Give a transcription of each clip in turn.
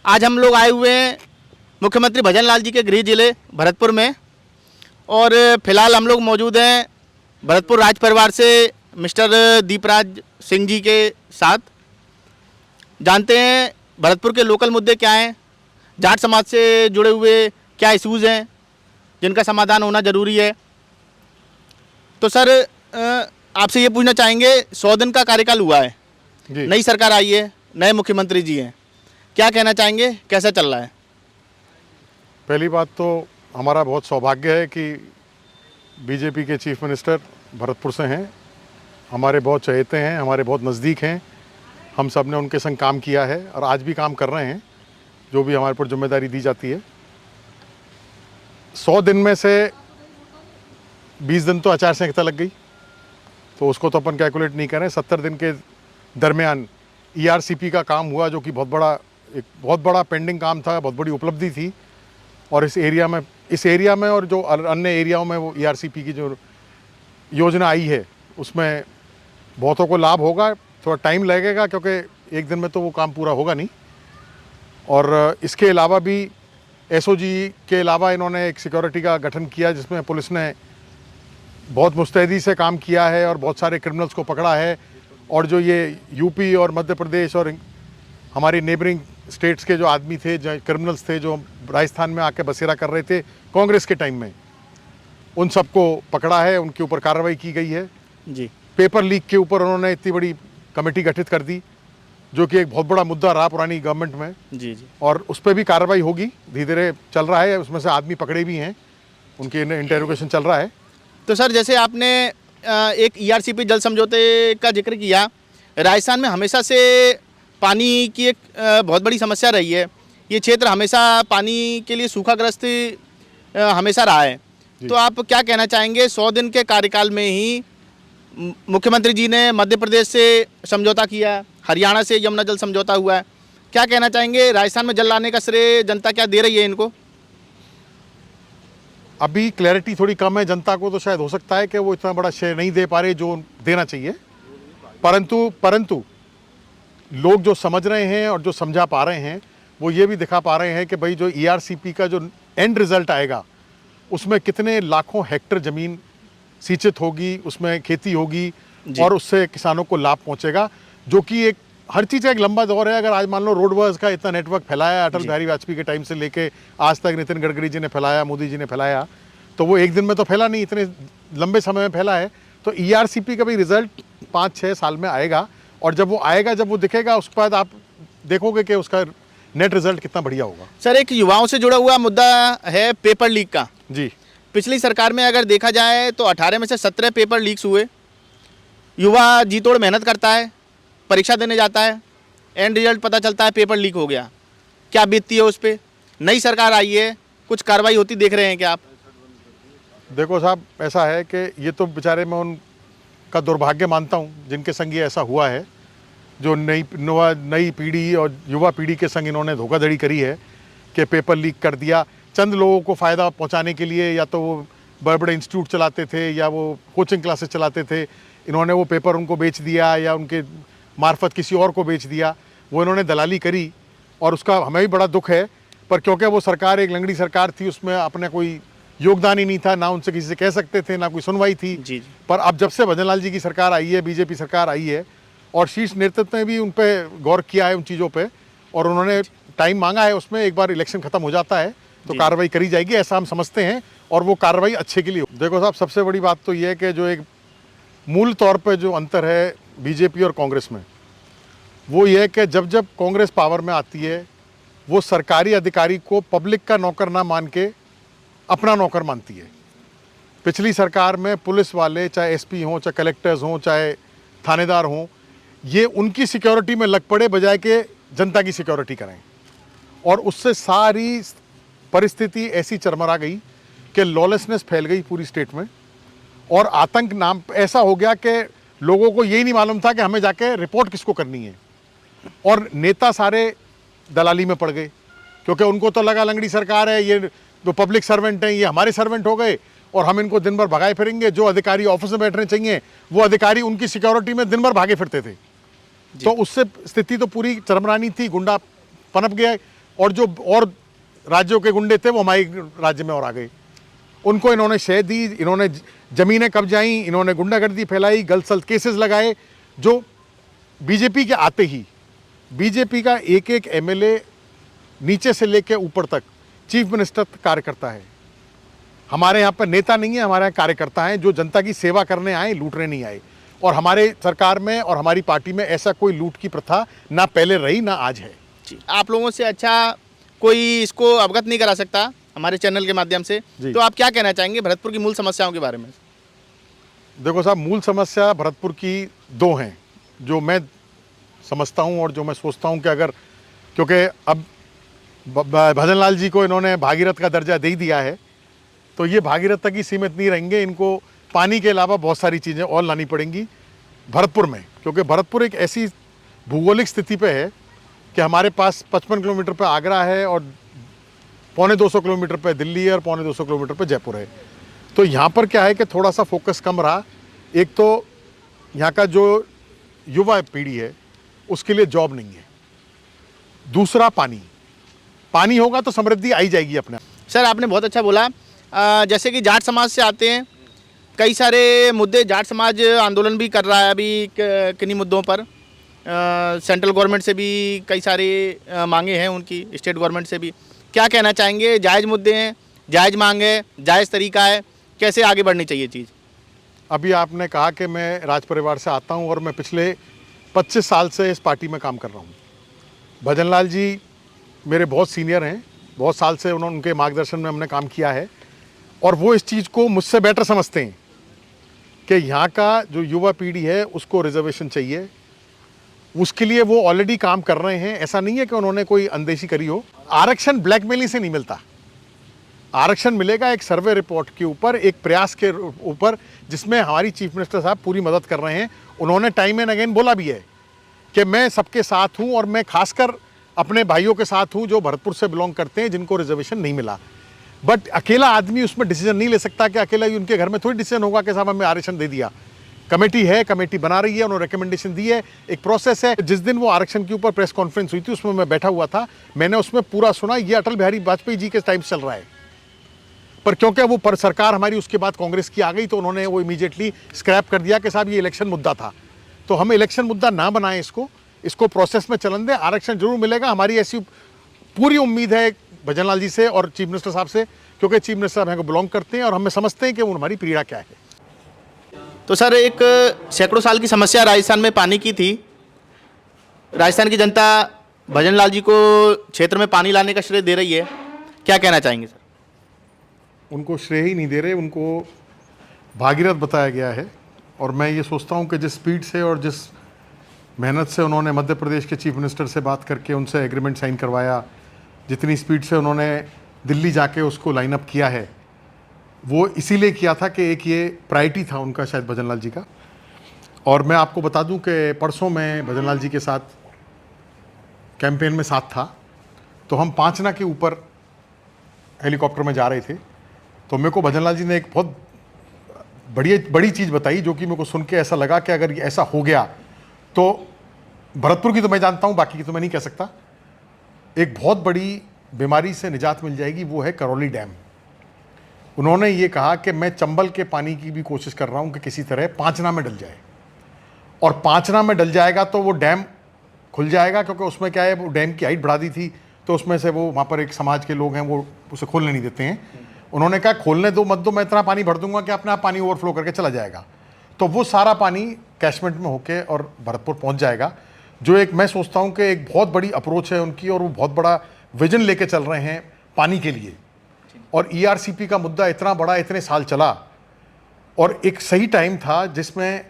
आज हम लोग आए हुए हैं मुख्यमंत्री भजन लाल जी के गृह जिले भरतपुर में और फिलहाल हम लोग मौजूद हैं भरतपुर राज परिवार से मिस्टर दीपराज सिंह जी के साथ। जानते हैं भरतपुर के लोकल मुद्दे क्या हैं, जाट समाज से जुड़े हुए क्या इश्यूज़ हैं जिनका समाधान होना ज़रूरी है। तो सर आपसे ये पूछना चाहेंगे, 100 दिन का कार्यकाल हुआ है, नई सरकार आई है, नए मुख्यमंत्री जी हैं, क्या कहना चाहेंगे, कैसा चल रहा है? पहली बात तो हमारा बहुत सौभाग्य है कि बीजेपी के चीफ मिनिस्टर भरतपुर से हैं, हमारे बहुत चहेते हैं, हमारे बहुत नज़दीक हैं। हम सब ने उनके संग काम किया है और आज भी काम कर रहे हैं, जो भी हमारे पर जिम्मेदारी दी जाती है। 100 दिन में से 20 दिन तो आचार संहिता लग गई, तो उसको तो अपन कैलकुलेट नहीं करें। 70 दिन के दरमियान ERCP का काम हुआ, जो कि एक बहुत बड़ा पेंडिंग काम था, बहुत बड़ी उपलब्धि थी। और इस एरिया में और जो अन्य एरियाओं में वो ERCP की जो योजना आई है उसमें बहुतों को लाभ होगा। थोड़ा टाइम लगेगा क्योंकि एक दिन में तो वो काम पूरा होगा नहीं। और इसके अलावा भी SOG के अलावा इन्होंने एक सिक्योरिटी का गठन किया, जिसमें पुलिस ने बहुत मुस्तैदी से काम किया है और बहुत सारे क्रिमिनल्स को पकड़ा है। और जो ये यूपी और मध्य प्रदेश और हमारी नेबरिंग स्टेट्स के जो आदमी थे, जो क्रिमिनल्स थे, जो राजस्थान में आके बसेरा कर रहे थे कांग्रेस के टाइम में, उन सबको पकड़ा है, उनके ऊपर कार्रवाई की गई है जी। पेपर लीक के ऊपर उन्होंने इतनी बड़ी कमेटी गठित कर दी, जो कि एक बहुत बड़ा मुद्दा रहा पुरानी गवर्नमेंट में। जी। और उस पर भी कार्रवाई होगी, धीरे धीरे चल रहा है, उसमें से आदमी पकड़े भी हैं, उनके इंटेरोगेशन चल रहा है। तो सर, जैसे आपने एक ERCP जल समझौते का जिक्र किया, राजस्थान में हमेशा से पानी की एक बहुत बड़ी समस्या रही है। ये क्षेत्र हमेशा पानी के लिए सूखाग्रस्त हमेशा रहा है। तो आप क्या कहना चाहेंगे, 100 दिन के कार्यकाल में ही मुख्यमंत्री जी ने मध्य प्रदेश से समझौता किया, हरियाणा से यमुना जल समझौता हुआ है, क्या कहना चाहेंगे, राजस्थान में जल लाने का श्रेय जनता क्या दे रही है इनको? अभी क्लैरिटी थोड़ी कम है जनता को, तो शायद हो सकता है कि वो इतना बड़ा श्रेय नहीं दे पा रहे जो देना चाहिए। परंतु लोग जो समझ रहे हैं और जो समझा पा रहे हैं, वो ये भी दिखा पा रहे हैं कि भाई जो ERCP का जो एंड रिजल्ट आएगा, उसमें कितने लाखों हेक्टेयर ज़मीन सिंचित होगी, उसमें खेती होगी और उससे किसानों को लाभ पहुंचेगा, जो कि एक हर चीज़ का एक लंबा दौर है। अगर आज मान लो रोडवर्स का इतना नेटवर्क फैलाया अटल बिहारी वाजपेयी के टाइम से लेके आज तक, नितिन गडकरी जी ने फैलाया, मोदी जी ने फैलाया, तो वो एक दिन में तो फैला नहीं, इतने लंबे समय में फैला है। तो ERCP का भी रिजल्ट 5-6 साल में आएगा, और जब वो आएगा, जब वो दिखेगा, उसके बाद आप देखोगे कि उसका नेट रिजल्ट कितना बढ़िया होगा। सर, एक युवाओं से जुड़ा हुआ मुद्दा है पेपर लीक का। जी। पिछली सरकार में अगर देखा जाए तो 18 में से 17 पेपर लीक्स हुए। युवा जी तोड़ मेहनत करता है, परीक्षा देने जाता है, एंड रिजल्ट पता चलता है पेपर लीक हो गया। क्या बीतती है उस पर? नई सरकार आई है, कुछ कार्रवाई होती देख रहे हैं क्या आप? देखो साहब, ऐसा है कि ये तो बेचारे मैं उनका दुर्भाग्य मानता हूँ जिनके संग ये ऐसा हुआ है, जो नई पीढ़ी और युवा पीढ़ी के संग इन्होंने धोखाधड़ी करी है कि पेपर लीक कर दिया चंद लोगों को फ़ायदा पहुंचाने के लिए। या तो वो बड़े बड़े इंस्टीट्यूट चलाते थे या वो कोचिंग क्लासेस चलाते थे, इन्होंने वो पेपर उनको बेच दिया या उनके मार्फत किसी और को बेच दिया, वो इन्होंने दलाली करी, और उसका हमें भी बड़ा दुख है। पर क्योंकि वो सरकार एक लंगड़ी सरकार थी, उसमें अपना कोई योगदान ही नहीं था, ना उनसे किसी से कह सकते थे, ना कोई सुनवाई थी। जी। पर अब जब से भजन लाल जी की सरकार आई है, बीजेपी सरकार आई है, और शीर्ष नेतृत्व ने भी उन पर गौर किया है, उन चीज़ों पे, और उन्होंने टाइम मांगा है उसमें। एक बार इलेक्शन खत्म हो जाता है तो कार्रवाई करी जाएगी, ऐसा हम समझते हैं, और वो कार्रवाई अच्छे के लिए। देखो साहब, सबसे बड़ी बात तो ये है कि जो एक मूल तौर पे जो अंतर है बीजेपी और कांग्रेस में, वो ये है कि जब जब कांग्रेस पावर में आती है, वो सरकारी अधिकारी को पब्लिक का नौकर ना मान के अपना नौकर मानती है। पिछली सरकार में पुलिस वाले, चाहे SP हों, चाहे कलेक्टर्स हों, चाहे थानेदार हों, ये उनकी सिक्योरिटी में लग पड़े बजाय के जनता की सिक्योरिटी करें, और उससे सारी परिस्थिति ऐसी चरमरा गई कि लॉलेसनेस फैल गई पूरी स्टेट में, और आतंक नाम ऐसा हो गया कि लोगों को यही नहीं मालूम था कि हमें जाके रिपोर्ट किसको करनी है। और नेता सारे दलाली में पड़ गए, क्योंकि उनको तो लगा लंगड़ी सरकार है, ये जो पब्लिक सर्वेंट हैं ये हमारे सर्वेंट हो गए, और हम इनको दिन भर भगाए फिरेंगे। जो अधिकारी ऑफिस में बैठने चाहिए, वो अधिकारी उनकी सिक्योरिटी में दिन भर भागे फिरते थे। तो उससे स्थिति तो पूरी चरमरानी थी, गुंडा पनप गया, और जो और राज्यों के गुंडे थे वो हमारे राज्य में और आ गए। उनको इन्होंने शह दी, इन्होंने ज़मीनें कब्जाई, इन्होंने गुंडागर्दी फैलाई, गलत केसेस लगाए। जो बीजेपी के आते ही बीजेपी का एक एक एमएलए नीचे से लेकर ऊपर तक चीफ मिनिस्टर तक कार्यकर्ता है। हमारे यहाँ पर नेता नहीं है, हमारे यहाँ कार्यकर्ता हैं जो जनता की सेवा करने आए, लूटने नहीं आए। और हमारे सरकार में और हमारी पार्टी में ऐसा कोई लूट की प्रथा ना पहले रही ना आज है। जी, आप लोगों से अच्छा कोई इसको अवगत नहीं करा सकता हमारे चैनल के माध्यम से, जी। तो आप क्या कहना चाहेंगे भरतपुर की मूल समस्याओं के बारे में? देखो साहब, मूल समस्या भरतपुर की दो हैं जो मैं समझता हूं और जो मैं सोचता हूं कि अगर, क्योंकि अब भजन लाल जी को इन्होंने भागीरथ का दर्जा दे ही दिया है, तो ये भागीरथ तक ही सीमित नहीं रहेंगे। इनको पानी के अलावा बहुत सारी चीज़ें और लानी पड़ेंगी भरतपुर में, क्योंकि भरतपुर एक ऐसी भूगोलिक स्थिति पे है कि हमारे पास 55 किलोमीटर पे आगरा है और 250 किलोमीटर पे दिल्ली है और 250 किलोमीटर पे जयपुर है। तो यहाँ पर क्या है कि थोड़ा सा फोकस कम रहा। एक तो यहाँ का जो युवा पीढ़ी है उसके लिए जॉब नहीं है, दूसरा पानी होगा तो समृद्धि आई जाएगी अपने आप। सर, आपने बहुत अच्छा बोला। जैसे कि जाट समाज से आते हैं, कई सारे मुद्दे जाट समाज आंदोलन भी कर रहा है अभी किन्हीं मुद्दों पर। सेंट्रल गवर्नमेंट से भी कई सारे मांगे हैं उनकी, स्टेट गवर्नमेंट से भी। क्या कहना चाहेंगे? जायज़ मुद्दे हैं, जायज़ मांग है, जायज़ तरीका है, कैसे आगे बढ़नी चाहिए चीज़? अभी आपने कहा कि मैं राज परिवार से आता हूं और मैं पिछले 25 साल से इस पार्टी में काम कर रहा हूं। भजन लाल जी मेरे बहुत सीनियर हैं, बहुत साल से उनके मार्गदर्शन में हमने काम किया है और वो इस चीज़ को मुझसे बेटर समझते हैं कि यहाँ का जो युवा पीढ़ी है उसको रिजर्वेशन चाहिए। उसके लिए वो ऑलरेडी काम कर रहे हैं। ऐसा नहीं है कि उन्होंने कोई अंदेशी करी हो। आरक्षण ब्लैकमेलिंग से नहीं मिलता। आरक्षण मिलेगा एक सर्वे रिपोर्ट के ऊपर, एक प्रयास के ऊपर, जिसमें हमारी चीफ मिनिस्टर साहब पूरी मदद कर रहे हैं। उन्होंने टाइम एंड अगेन बोला भी है कि मैं सबके साथ हूं और मैं खासकर अपने भाइयों के साथ हूं जो भरतपुर से बिलोंग करते हैं, जिनको रिजर्वेशन नहीं मिला। बट अकेला आदमी उसमें डिसीजन नहीं ले सकता कि अकेला ही उनके घर में थोड़ी डिसीजन होगा कि साहब हमें आरक्षण दे दिया। कमेटी है, कमेटी बना रही है, उन्होंने रिकमेंडेशन दी है, एक प्रोसेस है। जिस दिन वो आरक्षण के ऊपर प्रेस कॉन्फ्रेंस हुई थी उसमें मैं बैठा हुआ था, मैंने उसमें पूरा सुना। ये अटल बिहारी वाजपेयी जी के टाइम चल रहा है, पर क्योंकि वो पर सरकार हमारी उसके बाद कांग्रेस की आ गई तो उन्होंने वो इमीडिएटली स्क्रैप कर दिया कि साहब ये इलेक्शन मुद्दा था। तो हम इलेक्शन मुद्दा ना बनाएं, इसको प्रोसेस में चलन दें। आरक्षण जरूर मिलेगा, हमारी ऐसी पूरी उम्मीद है भजन लाल जी से और चीफ मिनिस्टर साहब से, क्योंकि चीफ मिनिस्टर साहब हमको बिलोंग करते हैं और हमें समझते हैं कि वो हमारी पीड़ा क्या है। तो सर, एक सैकड़ों साल की समस्या राजस्थान में पानी की थी। राजस्थान की जनता भजन लाल जी को क्षेत्र में पानी लाने का श्रेय दे रही है, क्या कहना चाहेंगे सर? उनको श्रेय ही नहीं दे रहे, उनको भागीरथ बताया गया है। और मैं ये सोचता हूँ कि जिस स्पीड से और जिस मेहनत से उन्होंने मध्य प्रदेश के चीफ मिनिस्टर से बात करके उनसे एग्रीमेंट साइन करवाया, जितनी स्पीड से उन्होंने दिल्ली जाके उसको लाइन अप किया है, वो इसीलिए किया था कि एक ये प्रायोरिटी था उनका शायद भजन लाल जी का। और मैं आपको बता दूं कि परसों मैं भजन लाल जी के साथ कैंपेन में साथ था, तो हम पांचना के ऊपर हेलीकॉप्टर में जा रहे थे। तो मेरे को भजन लाल जी ने एक बहुत बड़ी चीज़ बताई जो कि मेरे को सुन के ऐसा लगा कि अगर ऐसा हो गया तो भरतपुर की तो मैं जानता हूँ, बाकी की तो मैं नहीं कह सकता, एक बहुत बड़ी बीमारी से निजात मिल जाएगी, वो है करौली डैम। उन्होंने ये कहा कि मैं चंबल के पानी की भी कोशिश कर रहा हूँ कि किसी तरह पांचना में डल जाए, और पांचना में डल जाएगा तो वो डैम खुल जाएगा, क्योंकि उसमें क्या है, वो डैम की हाइट बढ़ा दी थी तो उसमें से वो वहाँ पर एक समाज के लोग हैं वो उसे खोलने नहीं देते हैं। उन्होंने कहा खोलने दो मत दो, मैं इतना पानी भर दूंगा कि अपने आप पानी ओवरफ्लो करके चला जाएगा। तो वो सारा पानी कैशमेंट में होके और भरतपुर पहुँच जाएगा, जो एक मैं सोचता हूँ कि एक बहुत बड़ी अप्रोच है उनकी, और वो बहुत बड़ा विजन लेके चल रहे हैं पानी के लिए। और ERCP का मुद्दा इतना बड़ा इतने साल चला, और एक सही टाइम था जिसमें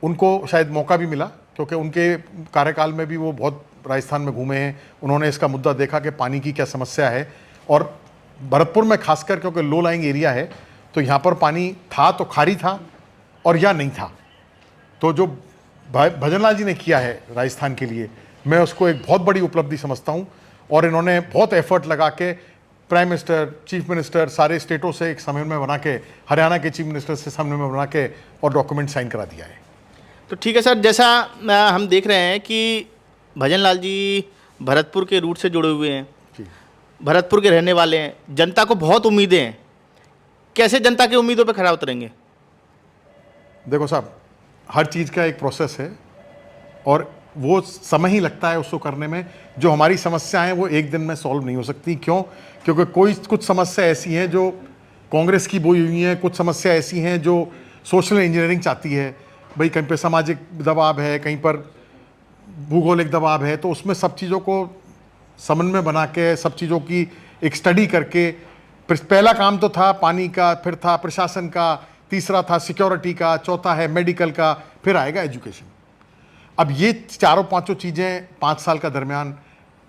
उनको शायद मौका भी मिला, क्योंकि उनके कार्यकाल में भी वो बहुत राजस्थान में घूमे हैं, उन्होंने इसका मुद्दा देखा कि पानी की क्या समस्या है। और भरतपुर में खासकर क्योंकि लो लाइंग एरिया है, तो यहाँ पर पानी था तो खारी था और या नहीं था। तो जो भजन लाल जी ने किया है राजस्थान के लिए, मैं उसको एक बहुत बड़ी उपलब्धि समझता हूँ। और इन्होंने बहुत एफर्ट लगा के प्राइम मिनिस्टर, चीफ मिनिस्टर, सारे स्टेटों से एक समन्वय बना के, हरियाणा के चीफ मिनिस्टर से समन्वय बना के और डॉक्यूमेंट साइन करा दिया है। तो ठीक है सर, जैसा हम देख रहे हैं कि भजन लाल जी भरतपुर के रूट से जुड़े हुए हैं, भरतपुर के रहने वाले हैं, जनता को बहुत उम्मीदें हैं, कैसे जनता की उम्मीदों पर खरा उतरेंगे? देखो साहब, हर चीज़ का एक प्रोसेस है और वो समय ही लगता है उसको करने में। जो हमारी समस्या है वो एक दिन में सॉल्व नहीं हो सकती। क्यों? क्योंकि कुछ समस्या ऐसी हैं जो कांग्रेस की बोई हुई हैं, कुछ समस्या ऐसी हैं जो सोशल इंजीनियरिंग चाहती है। भाई कहीं पर सामाजिक दबाव है, कहीं पर भूगोलिक दबाव है, तो उसमें सब चीज़ों को समन्वय बना के, सब चीज़ों की एक स्टडी करके, पहला काम तो था पानी का, फिर था प्रशासन का, तीसरा था सिक्योरिटी का, चौथा है मेडिकल का, फिर आएगा एजुकेशन। अब ये चारों पांचों चीज़ें 5 साल का दरमियान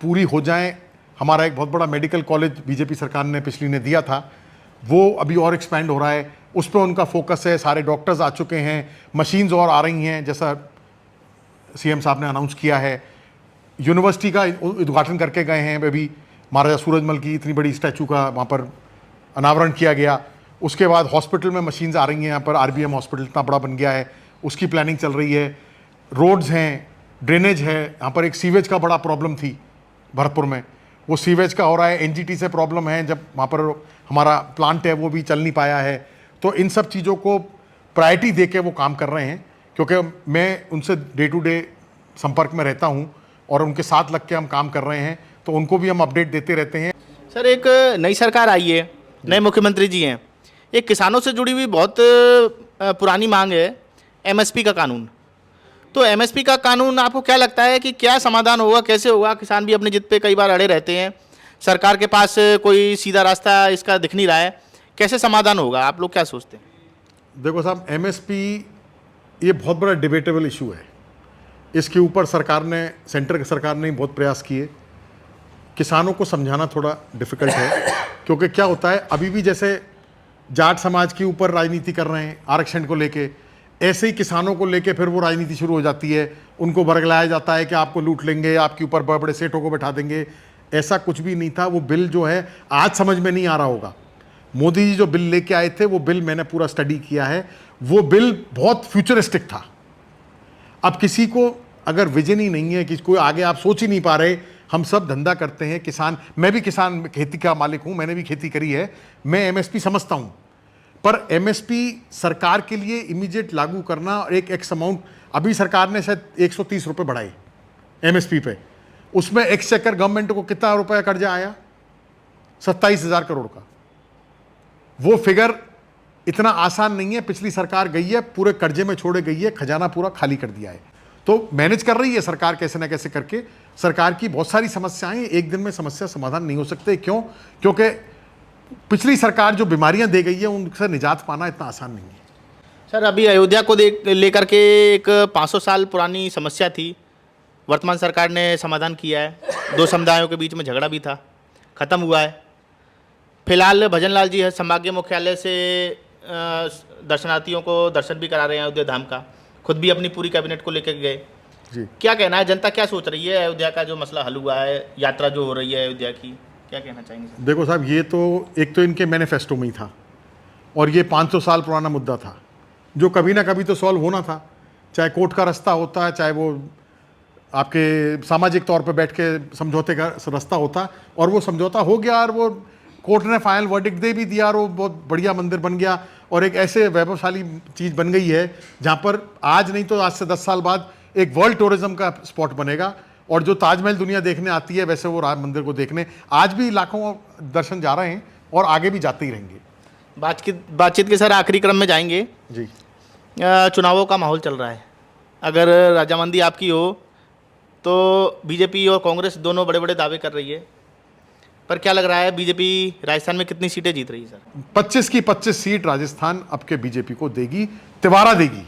पूरी हो जाएं। हमारा एक बहुत बड़ा मेडिकल कॉलेज बीजेपी सरकार ने पिछली ने दिया था, वो अभी और एक्सपैंड हो रहा है, उस पर उनका फोकस है। सारे डॉक्टर्स आ चुके हैं, मशीन्स और आ रही हैं, जैसा सीएम साहब ने अनाउंस किया है। यूनिवर्सिटी का उद्घाटन करके गए हैं अभी, महाराजा सूरजमल की इतनी बड़ी स्टैचू का वहाँ पर अनावरण किया गया। उसके बाद हॉस्पिटल में मशीन्स आ रही हैं, यहाँ पर आरबीएम हॉस्पिटल इतना बड़ा बन गया है, उसकी प्लानिंग चल रही है। रोड्स हैं, ड्रेनेज है, यहाँ पर एक सीवेज का बड़ा प्रॉब्लम थी भरतपुर में, वो सीवेज का हो रहा है। एनजीटी से प्रॉब्लम है, जब वहाँ पर हमारा प्लांट है वो भी चल नहीं पाया है। तो इन सब चीज़ों को प्रायोरिटी दे के वो काम कर रहे हैं, क्योंकि मैं उनसे डे टू डे संपर्क में रहता हूँ और उनके साथ लग के हम काम कर रहे हैं, तो उनको भी हम अपडेट देते रहते हैं। सर, एक नई सरकार आई है, नए मुख्यमंत्री जी हैं, एक किसानों से जुड़ी हुई बहुत पुरानी मांग है एमएसपी का कानून। तो एमएसपी का कानून आपको क्या लगता है कि क्या समाधान होगा, कैसे होगा? किसान भी अपनी जिद पे कई बार अड़े रहते हैं, सरकार के पास कोई सीधा रास्ता इसका दिख नहीं रहा है, कैसे समाधान होगा? आप लोग क्या सोचते हैं? देखो साहब, एमएसपी ये बहुत बड़ा डिबेटेबल इशू है। इसके ऊपर सरकार ने, सेंटर की सरकार ने बहुत प्रयास किए। किसानों को समझाना थोड़ा डिफिकल्ट है, क्योंकि क्या होता है, अभी भी जैसे जाट समाज के ऊपर राजनीति कर रहे हैं आरक्षण को लेके, ऐसे ही किसानों को लेके फिर वो राजनीति शुरू हो जाती है। उनको बरगलाया जाता है कि आपको लूट लेंगे, आपके ऊपर बड़े बड़े सेठों को बैठा देंगे। ऐसा कुछ भी नहीं था। वो बिल जो है आज समझ में नहीं आ रहा होगा, मोदी जी जो बिल लेके आए थे वो बिल मैंने पूरा स्टडी किया है, वो बिल बहुत फ्यूचरिस्टिक था। अब किसी को अगर विजन ही नहीं है कि कोई आगे आप सोच ही नहीं पा रहे, हम सब धंधा करते हैं, किसान, मैं भी किसान खेती का मालिक हूं, मैंने भी खेती करी है, मैं एमएसपी समझता हूं। पर एमएसपी सरकार के लिए इमीडिएट लागू करना और एक एक्स अमाउंट, अभी सरकार ने शायद 130 रुपये बढ़ाए एमएसपी पे, उसमें एक्सचेकर गवर्नमेंट को कितना रुपया कर्जा आया? 27,000 करोड़ का। वो फिगर इतना आसान नहीं है। पिछली सरकार गई है, पूरे कर्जे में छोड़े गई है, खजाना पूरा खाली कर दिया है। तो मैनेज कर रही है सरकार कैसे ना कैसे करके। सरकार की बहुत सारी समस्याएं, एक दिन में समस्या समाधान नहीं हो सकते। क्यों? क्योंकि पिछली सरकार जो बीमारियां दे गई है उनसे निजात पाना इतना आसान नहीं है। सर, अभी अयोध्या को लेकर के एक 500 साल पुरानी समस्या थी, वर्तमान सरकार ने समाधान किया है। 2 समुदायों के बीच में झगड़ा भी था, ख़त्म हुआ है। फिलहाल भजनलाल जी है संभागीय मुख्यालय से दर्शनार्थियों को दर्शन भी करा रहे हैं अयोध्या धाम का, खुद भी अपनी पूरी कैबिनेट को लेकर गए जी। क्या कहना है, जनता क्या सोच रही है? अयोध्या का जो मसला हल हुआ है, यात्रा जो हो रही है अयोध्या की, क्या कहना चाहेंगे सर? देखो साहब, ये तो एक तो इनके मैनिफेस्टो में ही था और ये 500 साल पुराना मुद्दा था जो कभी ना कभी तो सॉल्व होना था। चाहे कोर्ट का रास्ता होता है, चाहे वो आपके सामाजिक तौर पे बैठ के समझौते का रास्ता होता, और वो समझौता हो गया और वो कोर्ट ने फाइनल वर्डिक्ट दे भी दिया और वो बहुत बढ़िया मंदिर बन गया और एक ऐसे वैभवशाली चीज़ बन गई है जहाँ पर आज नहीं तो आज से 10 साल बाद एक वर्ल्ड टूरिज्म का स्पॉट बनेगा। और जो ताजमहल दुनिया देखने आती है, वैसे वो राम मंदिर को देखने आज भी लाखों दर्शन जा रहे हैं और आगे भी जाते ही रहेंगे। बातचीत के सर आखिरी क्रम में जाएंगे जी। चुनावों का माहौल चल रहा है, अगर रजामंदी आपकी हो तो बीजेपी और कांग्रेस दोनों बड़े बड़े दावे कर रही है, पर क्या लग रहा है बीजेपी राजस्थान में कितनी सीटें जीत रही है सर? 25 की 25 सीट राजस्थान अब के बीजेपी को देगी, तिवारा देगी।